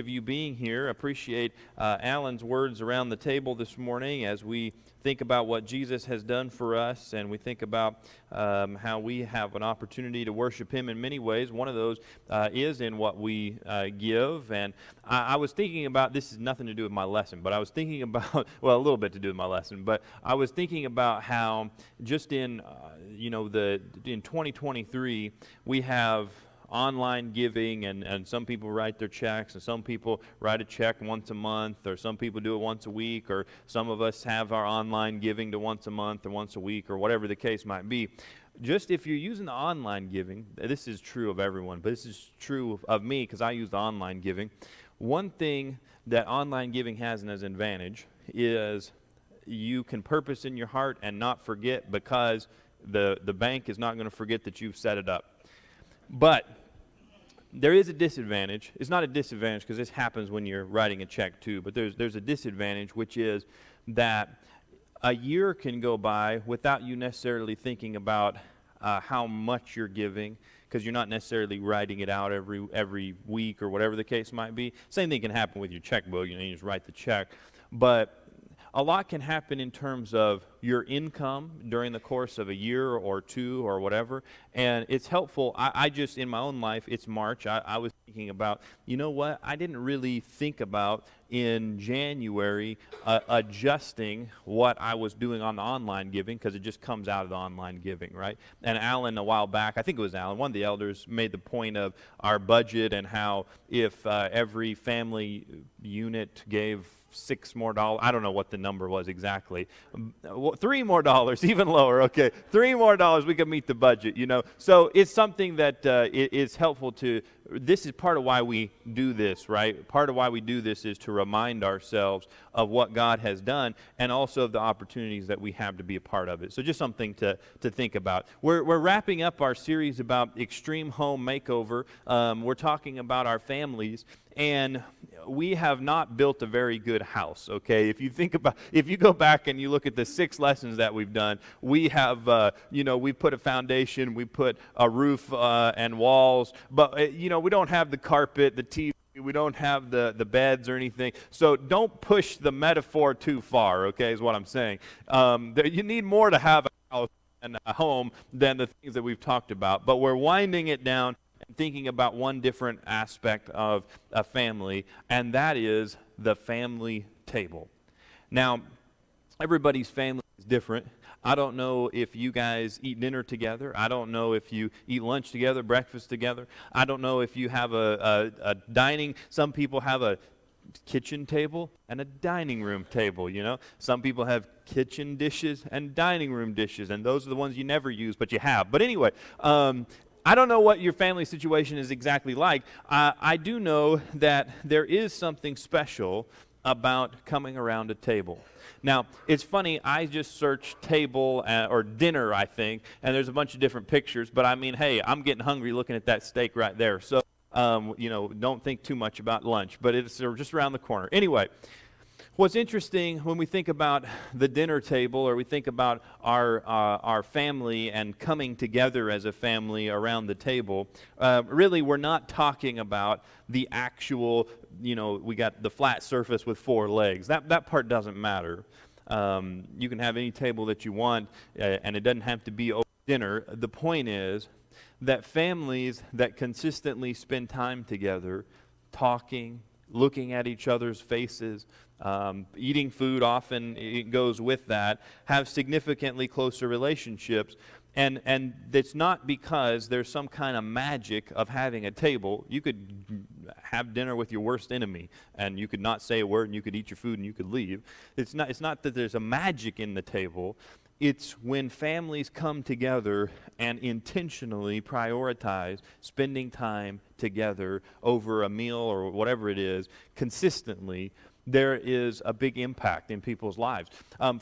of you being here. Appreciate Alan's words around the table this morning as we think about what Jesus has done for us, and we think about how we have an opportunity to worship Him in many ways. One of those is in what we give. And I was thinking about, this has nothing to do with my lesson, but I was thinking about, well, a little bit to do with my lesson, but I was thinking about how just in, in 2023, we have online giving, and some people write their checks, and some people write a check once a month, or some people do it once a week, or some of us have our online giving to once a month or once a week, or whatever the case might be. Just if you're using the online giving, this is true of everyone, but this is true of me because I use the online giving. One thing that online giving has as an advantage is you can purpose in your heart and not forget, because the bank is not going to forget that you've set it up. But there is a disadvantage. It's not a disadvantage because this happens when you're writing a check too, but there's a disadvantage, which is that a year can go by without you necessarily thinking about how much you're giving, because you're not necessarily writing it out every week or whatever the case might be. Same thing can happen with your checkbook. You just write the check. But a lot can happen in terms of your income during the course of a year or two or whatever, and it's helpful. I just, in my own life, it's March, I was thinking about, you know what, I didn't really think about in January adjusting what I was doing on the online giving, because it just comes out of the online giving, right? And Alan, a while back, I think it was Alan, one of the elders, made the point of our budget and how if every family unit gave $6 more, I don't know what the number was exactly, $3 more, even lower, okay, $3 more, we could meet the budget, So it's something that is helpful to, this is part of why we do this, right? Part of why we do this is to remind ourselves of what God has done, and also of the opportunities that we have to be a part of it. So just something to think about. We're wrapping up our series about Extreme Home Makeover. We're talking about our families, and we have not built a very good house, okay? If you go back and you look at the 6 lessons that we've done, we have, we put a foundation, we put a roof and walls, but, we don't have the carpet, the TV, we don't have the beds or anything. So don't push the metaphor too far, okay, is what I'm saying. You need more to have a house and a home than the things that we've talked about, but we're winding it down and thinking about one different aspect of a family, and that is the family table. Now, everybody's family is different. I don't know if you guys eat dinner together. I don't know if you eat lunch together, breakfast together. I don't know if you have a dining. Some people have a kitchen table and a dining room table, Some people have kitchen dishes and dining room dishes, and those are the ones you never use, but you have. But anyway, I don't know what your family situation is exactly like. I do know that there is something special about coming around a table. Now, it's funny, I just searched table or dinner, I think, and there's a bunch of different pictures, but I mean, hey, I'm getting hungry looking at that steak right there. So, don't think too much about lunch, but it's just around the corner. Anyway, what's interesting when we think about the dinner table, or we think about our family and coming together as a family around the table, really we're not talking about the actual, we got the flat surface with 4 legs. That part doesn't matter. You can have any table that you want, and it doesn't have to be over dinner. The point is that families that consistently spend time together, talking, looking at each other's faces, eating food, often it goes with that, have significantly closer relationships. And it's not because there's some kind of magic of having a table. You could have dinner with your worst enemy, and you could not say a word, and you could eat your food, and you could leave. It's not that there's a magic in the table. It's when families come together and intentionally prioritize spending time together over a meal or whatever it is, consistently, there is a big impact in people's lives.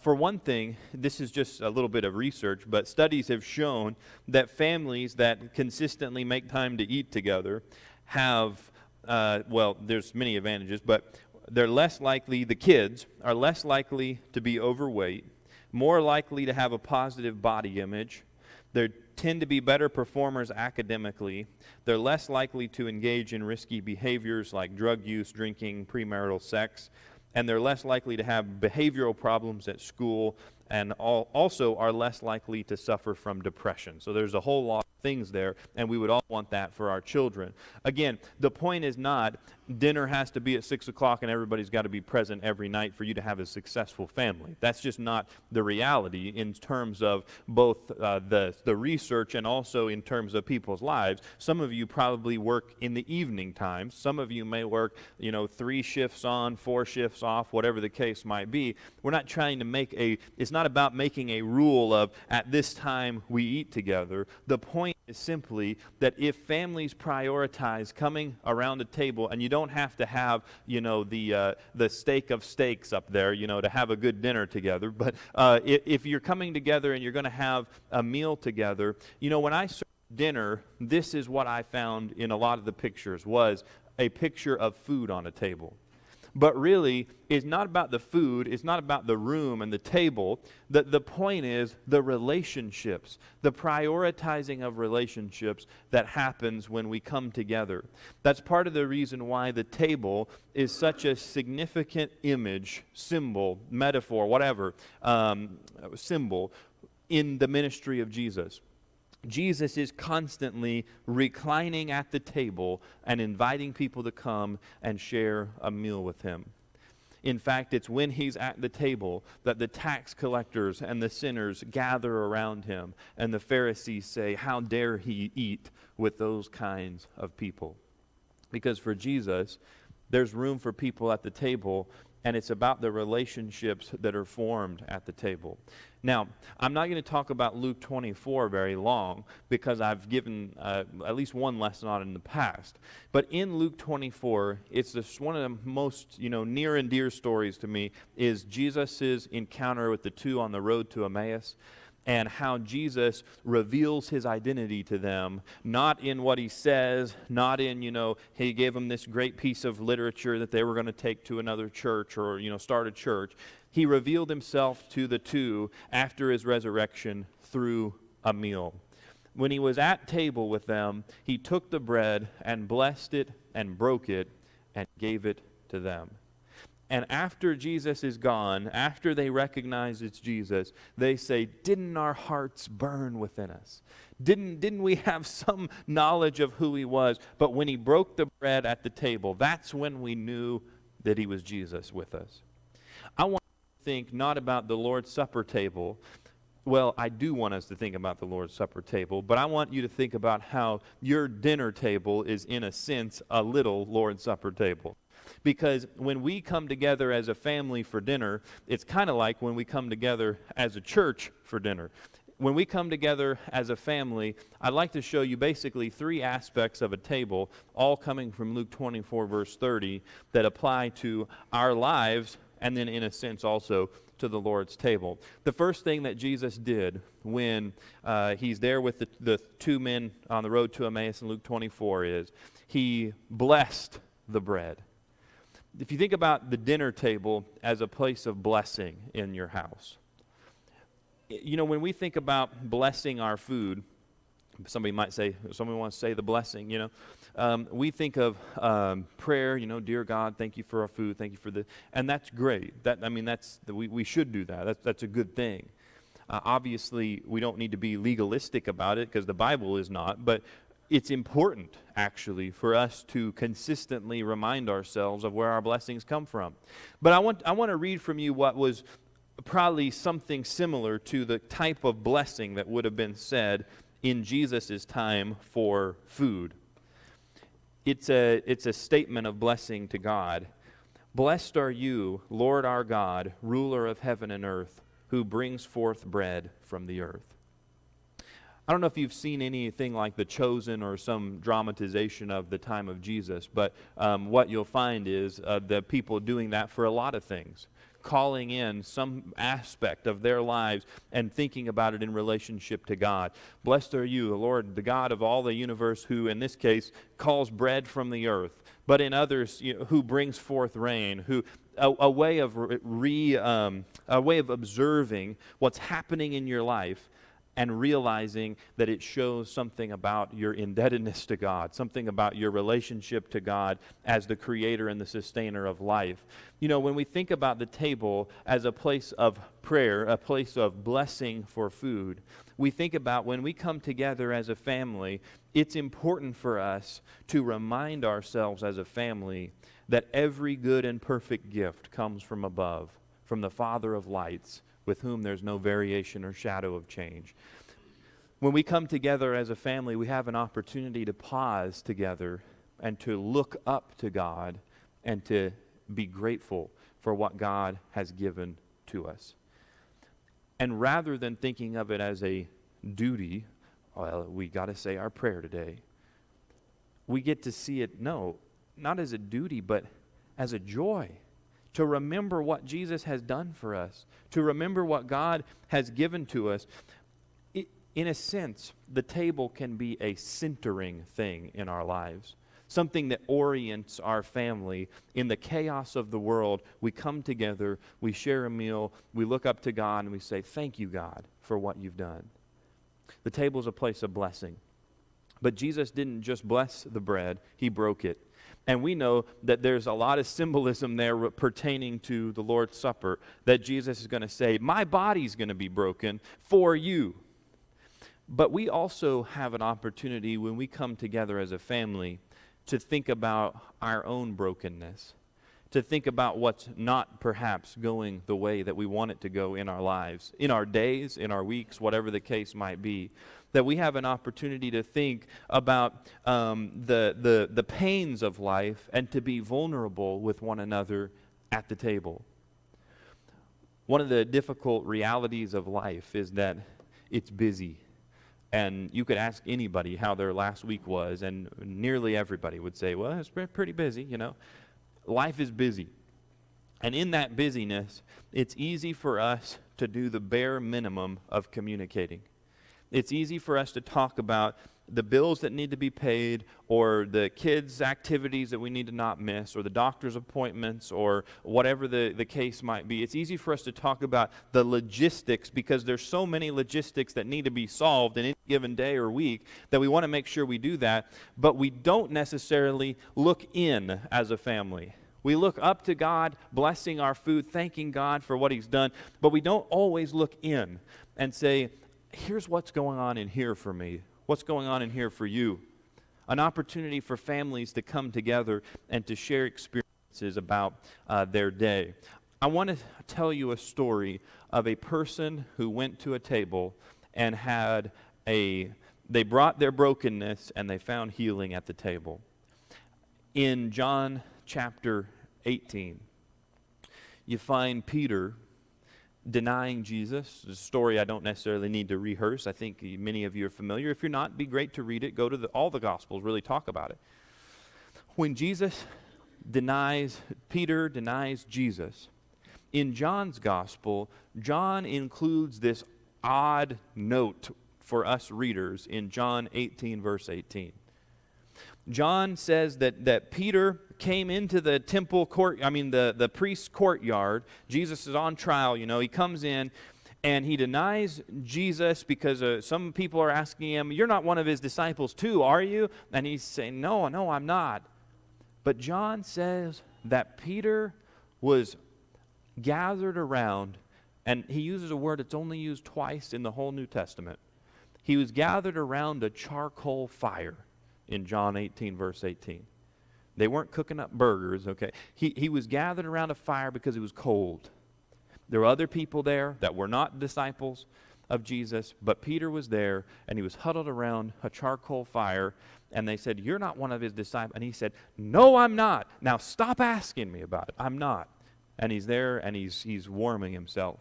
For one thing, this is just a little bit of research, but studies have shown that families that consistently make time to eat together have, there's many advantages, but they're less likely, the kids are less likely to be overweight, more likely to have a positive body image. They tend to be better performers academically. They're less likely to engage in risky behaviors like drug use, drinking, premarital sex, and they're less likely to have behavioral problems at school, and also are less likely to suffer from depression. So there's a whole lot of things there, and we would all want that for our children. Again, the point is not dinner has to be at 6 o'clock and everybody's got to be present every night for you to have a successful family. That's just not the reality in terms of both the research and also in terms of people's lives. Some of you probably work in the evening times. Some of you may work, 3 shifts on, 4 shifts off, whatever the case might be. We're not trying to it's not about making a rule of at this time we eat together. The point is simply that if families prioritize coming around a table, and you don't have to have, the steak of steaks up there, to have a good dinner together, but if you're coming together and you're going to have a meal together, when I serve dinner, this is what I found in a lot of the pictures, was a picture of food on a table. But really, it's not about the food, it's not about the room and the table. The point is the relationships, the prioritizing of relationships that happens when we come together. That's part of the reason why the table is such a significant image, symbol, metaphor, whatever, symbol in the ministry of Jesus. Jesus is constantly reclining at the table and inviting people to come and share a meal with him. In fact, it's when he's at the table that the tax collectors and the sinners gather around him, and the Pharisees say, "How dare he eat with those kinds of people?" Because for Jesus, there's room for people at the table, and it's about the relationships that are formed at the table. Now, I'm not going to talk about Luke 24 very long because I've given at least one lesson on it in the past. But in Luke 24, it's just one of the most near and dear stories to me is Jesus' encounter with the two on the road to Emmaus, and how Jesus reveals his identity to them, not in what he says, not in, he gave them this great piece of literature that they were going to take to another church or, start a church. He revealed himself to the two after his resurrection through a meal. When he was at table with them, he took the bread and blessed it and broke it and gave it to them. And after Jesus is gone, after they recognize it's Jesus, they say, "Didn't our hearts burn within us? Didn't we have some knowledge of who he was?" But when he broke the bread at the table, that's when we knew that he was Jesus with us. I want to think not about the Lord's Supper table. Well, I do want us to think about the Lord's Supper table, but I want you to think about how your dinner table is, in a sense, a little Lord's Supper table. Because when we come together as a family for dinner, it's kind of like when we come together as a church for dinner. When we come together as a family, I'd like to show you basically 3 aspects of a table, all coming from Luke 24, verse 30, that apply to our lives and then, in a sense, also to the Lord's table. The first thing that Jesus did when he's there with the 2 men on the road to Emmaus in Luke 24 is he blessed the bread. If you think about the dinner table as a place of blessing in your house, when we think about blessing our food, somebody wants to say the blessing, we think of prayer, "Dear God, thank you for our food, thank you for the," and that's great. We should do that. That's a good thing. Obviously, we don't need to be legalistic about it because the Bible is not, but it's important, actually, for us to consistently remind ourselves of where our blessings come from. But I want to read from you what was probably something similar to the type of blessing that would have been said in Jesus' time for food. It's a statement of blessing to God. "Blessed are you, Lord our God, ruler of heaven and earth, who brings forth bread from the earth." I don't know if you've seen anything like The Chosen or some dramatization of the time of Jesus, but what you'll find is the people doing that for a lot of things, calling in some aspect of their lives and thinking about it in relationship to God. Blessed are you, the Lord, the God of all the universe, who in this case calls bread from the earth, but in others, who brings forth rain, who a way of observing what's happening in your life and realizing that it shows something about your indebtedness to God, something about your relationship to God as the creator and the sustainer of life. You know, when we think about the table as a place of prayer, a place of blessing for food, we think about when we come together as a family, it's important for us to remind ourselves as a family that every good and perfect gift comes from above, from the Father of lights, with whom there's no variation or shadow of change. When we come together as a family, we have an opportunity to pause together and to look up to God and to be grateful for what God has given to us. And rather than thinking of it as a duty, well, we got to say our prayer today, we get to see it, no, not as a duty, but as a joy. To remember what Jesus has done for us, to remember what God has given to us. In a sense, the table can be a centering thing in our lives, something that orients our family. In the chaos of the world, we come together, we share a meal, we look up to God, and we say, thank you, God, for what you've done. The table is a place of blessing. But Jesus didn't just bless the bread, he broke it. And we know that there's a lot of symbolism there pertaining to the Lord's Supper, that Jesus is going to say, my body's going to be broken for you. But we also have an opportunity when we come together as a family to think about our own brokenness, to think about what's not perhaps going the way that we want it to go in our lives, in our days, in our weeks, whatever the case might be. That we have an opportunity to think about the pains of life and to be vulnerable with one another at the table. One of the difficult realities of life is that it's busy. And you could ask anybody how their last week was, and nearly everybody would say, well, it's pretty busy, you know. Life is busy. And in that busyness, it's easy for us to do the bare minimum of communicating. It's easy for us to talk about the bills that need to be paid, or the kids' activities that we need to not miss, or the doctor's appointments, or whatever the case might be. It's easy for us to talk about the logistics, because there's so many logistics that need to be solved in any given day or week that we want to make sure we do that, but we don't necessarily look in as a family. We look up to God, blessing our food, thanking God for what he's done, but we don't always look in and say, here's what's going on in here for me. What's going on in here for you? An opportunity for families to come together and to share experiences about their day. I want to tell you a story of a person who went to a table and they brought their brokenness and they found healing at the table. In John chapter 18, you find Peter denying Jesus. It's a story I don't necessarily need to rehearse. I think many of you are familiar. If you're not, it'd be great to read it. Go to all the Gospels, really talk about it. When Peter denies Jesus, in John's Gospel, John includes this odd note for us readers in John 18, verse 18. John says that Peter came into the temple court, the priest's courtyard. Jesus is on trial, he comes in and he denies Jesus because some people are asking him, you're not one of his disciples too, are you? And he's saying, no, I'm not. But John says that Peter was gathered around, and he uses a word that's only used twice in the whole New Testament. He was gathered around a charcoal fire in John 18, verse 18. They weren't cooking up burgers, okay? He was gathered around a fire because it was cold. There were other people there that were not disciples of Jesus, but Peter was there, and he was huddled around a charcoal fire, and they said, you're not one of his disciples. And he said, no, I'm not. Now stop asking me about it. I'm not. And he's there, and he's warming himself.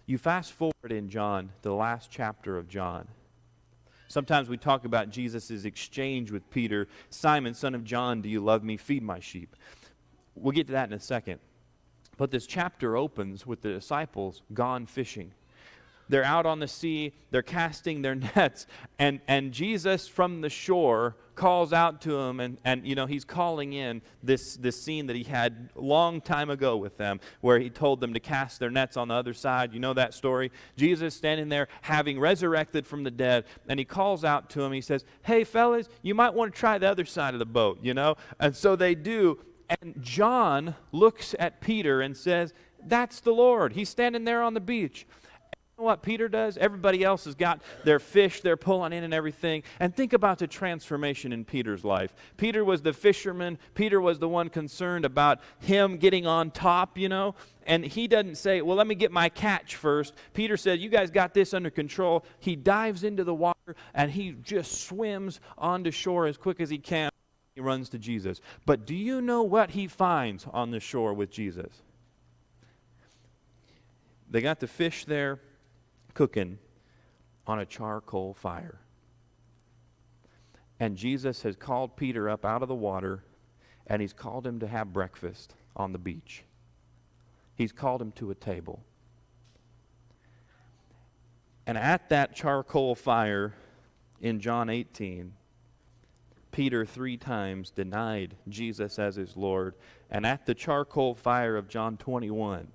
You fast forward in John, the last chapter of John. Sometimes we talk about Jesus' exchange with Peter. Simon, son of John, do you love me? Feed my sheep. We'll get to that in a second. But this chapter opens with the disciples gone fishing. They're out on the sea. They're casting their nets. And Jesus from the shore calls out to him, and he's calling in this scene that he had a long time ago with them, where he told them to cast their nets on the other side. You know that story? Jesus standing there, having resurrected from the dead, and he calls out to him. He says, hey, fellas, you might want to try the other side of the boat, And so they do, and John looks at Peter and says, that's the Lord. He's standing there on the beach. You know what Peter does? Everybody else has got their fish they're pulling in and everything. And think about the transformation in Peter's life. Peter was the fisherman. Peter was the one concerned about him getting on top, And he doesn't say, well, let me get my catch first. Peter said, you guys got this under control. He dives into the water and he just swims onto shore as quick as he can. He runs to Jesus. But do you know what he finds on the shore with Jesus? They got the fish there cooking on a charcoal fire. And Jesus has called Peter up out of the water, and he's called him to have breakfast on the beach. He's called him to a table. And at that charcoal fire in John 18, Peter 3 times denied Jesus as his Lord. And at the charcoal fire of John 21,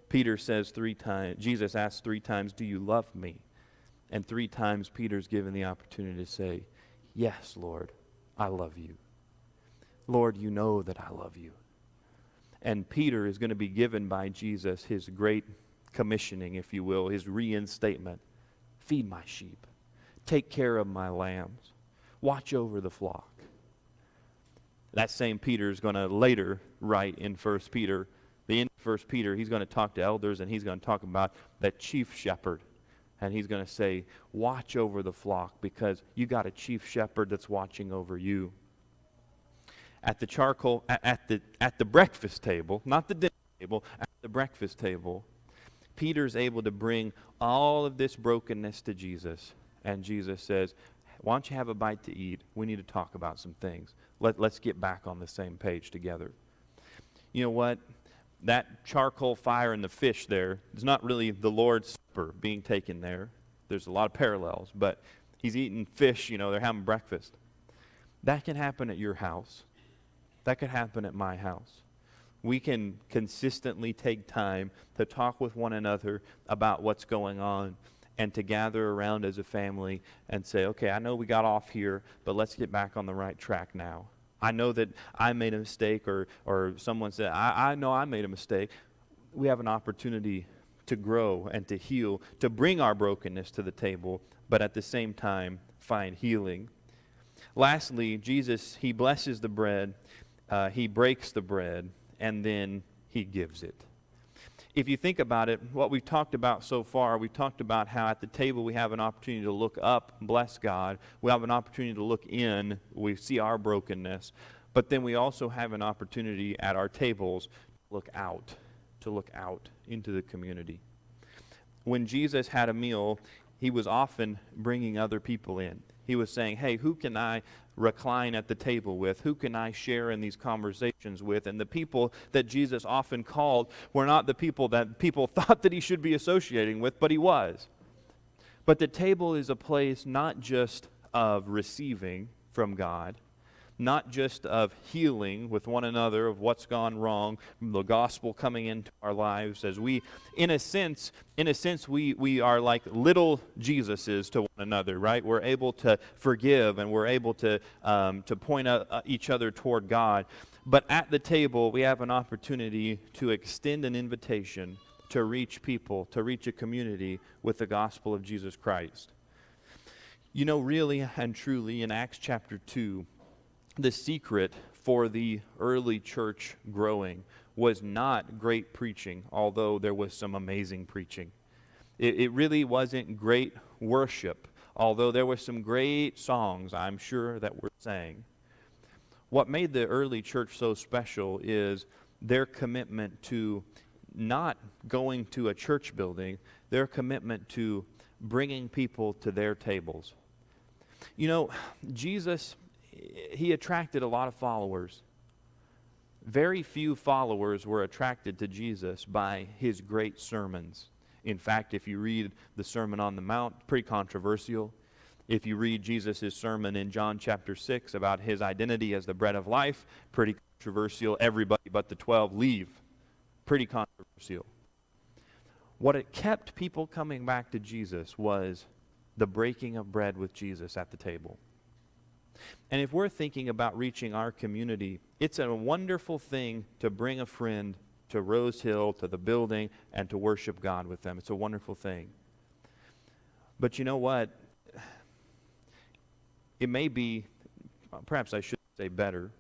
Peter says 3 times, Jesus asks 3 times, do you love me? And 3 times Peter's given the opportunity to say, yes, Lord, I love you. Lord, you know that I love you. And Peter is going to be given by Jesus his great commissioning, if you will, his reinstatement. Feed my sheep. Take care of my lambs. Watch over the flock. That same Peter is going to later write in 1 Peter, the end of 1 Peter, he's going to talk to elders and he's going to talk about that chief shepherd. And he's going to say, watch over the flock because you got a chief shepherd that's watching over you. At the breakfast table, not the dinner table, at the breakfast table, Peter's able to bring all of this brokenness to Jesus. And Jesus says, why don't you have a bite to eat? We need to talk about some things. Let's get back on the same page together. You know what? That charcoal fire and the fish there is not really the Lord's Supper being taken there. There's a lot of parallels, but he's eating fish, they're having breakfast. That can happen at your house. That could happen at my house. We can consistently take time to talk with one another about what's going on and to gather around as a family and say, okay, I know we got off here, but let's get back on the right track now. I know that I made a mistake or someone said, I know I made a mistake. We have an opportunity to grow and to heal, to bring our brokenness to the table, but at the same time, find healing. Lastly, Jesus, he blesses the bread, he breaks the bread, and then he gives it. If you think about it, what we've talked about so far, we've talked about how at the table we have an opportunity to look up, bless God. We have an opportunity to look in, we see our brokenness. But then we also have an opportunity at our tables to look out into the community. When Jesus had a meal, he was often bringing other people in. He was saying, hey, who can I recline at the table with? Who can I share in these conversations with? And the people that Jesus often called were not the people that people thought that he should be associating with, but he was. But the table is a place not just of receiving from God, not just of healing with one another of what's gone wrong, the gospel coming into our lives as we, in a sense, we are like little Jesuses to one another, right? We're able to forgive and we're able to point each other toward God. But at the table, we have an opportunity to extend an invitation to reach people, to reach a community with the gospel of Jesus Christ. Really and truly, in Acts chapter 2, the secret for the early church growing was not great preaching, although there was some amazing preaching. It really wasn't great worship, although there were some great songs, I'm sure, that were sang. What made the early church so special is their commitment to not going to a church building, their commitment to bringing people to their tables. Jesus, he attracted a lot of followers. Very few followers were attracted to Jesus by his great sermons. In fact, if you read the Sermon on the Mount, pretty controversial. If you read Jesus' sermon in John chapter 6 about his identity as the bread of life, pretty controversial. Everybody but the 12 leave. Pretty controversial. What it kept people coming back to Jesus was the breaking of bread with Jesus at the table. And if we're thinking about reaching our community, it's a wonderful thing to bring a friend to Rose Hill, to the building, and to worship God with them. It's a wonderful thing. But you know what? It may be, perhaps I should say better,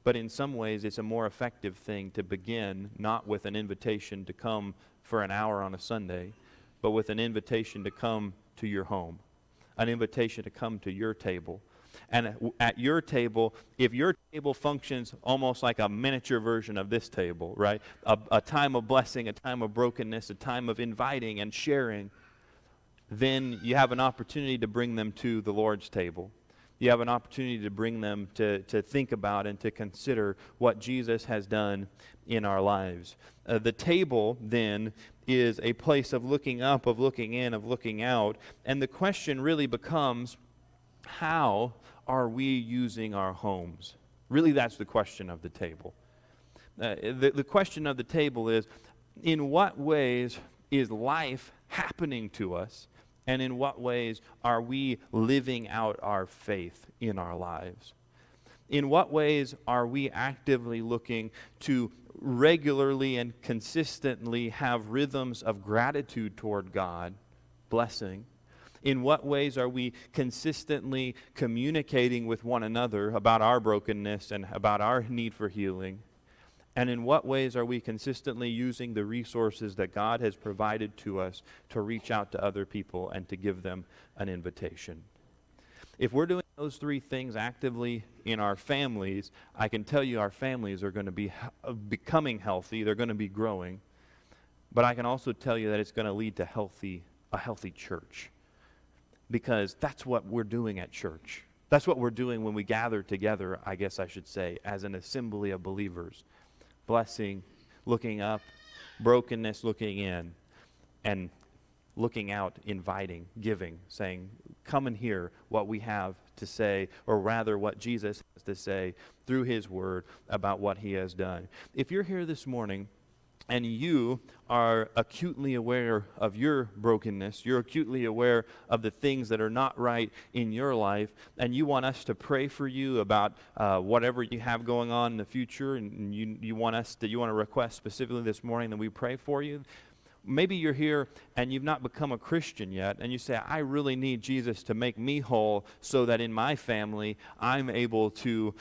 but in some ways it's a more effective thing to begin not with an invitation to come for an hour on a Sunday, but with an invitation to come to your home, an invitation to come to your table. And at your table, if your table functions almost like a miniature version of this table, right? A time of blessing, a time of brokenness, a time of inviting and sharing, then you have an opportunity to bring them to the Lord's table. You have an opportunity to bring them to think about and to consider what Jesus has done in our lives. The table, then, is a place of looking up, of looking in, of looking out. And the question really becomes, how are we using our homes? Really, that's the question of the table. The question of the table is, in what ways is life happening to us? And in what ways are we living out our faith in our lives? In what ways are we actively looking to regularly and consistently have rhythms of gratitude toward God, blessing? In what ways are we consistently communicating with one another about our brokenness and about our need for healing? And in what ways are we consistently using the resources that God has provided to us to reach out to other people and to give them an invitation? If we're doing those three things actively in our families, I can tell you our families are going to be becoming healthy. They're going to be growing. But I can also tell you that it's going to lead to a healthy church. Because that's what we're doing at church. That's what we're doing when we gather together, I guess I should say, as an assembly of believers. Blessing, looking up, brokenness, looking in, and looking out, inviting, giving, saying, come and hear what we have to say, or rather what Jesus has to say through his word about what he has done. If you're here this morning and you are acutely aware of your brokenness, you're acutely aware of the things that are not right in your life, and you want us to pray for you about whatever you have going on in the future, and you want to request specifically this morning that we pray for you, maybe you're here and you've not become a Christian yet, and you say, I really need Jesus to make me whole so that in my family I'm able to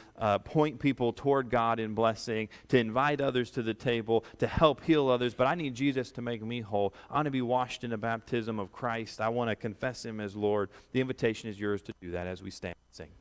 point people toward God in blessing, to invite others to the table, to help heal others, but I need Jesus to make me whole. I want to be washed in the baptism of Christ. I want to confess him as Lord. The invitation is yours to do that as we stand and sing.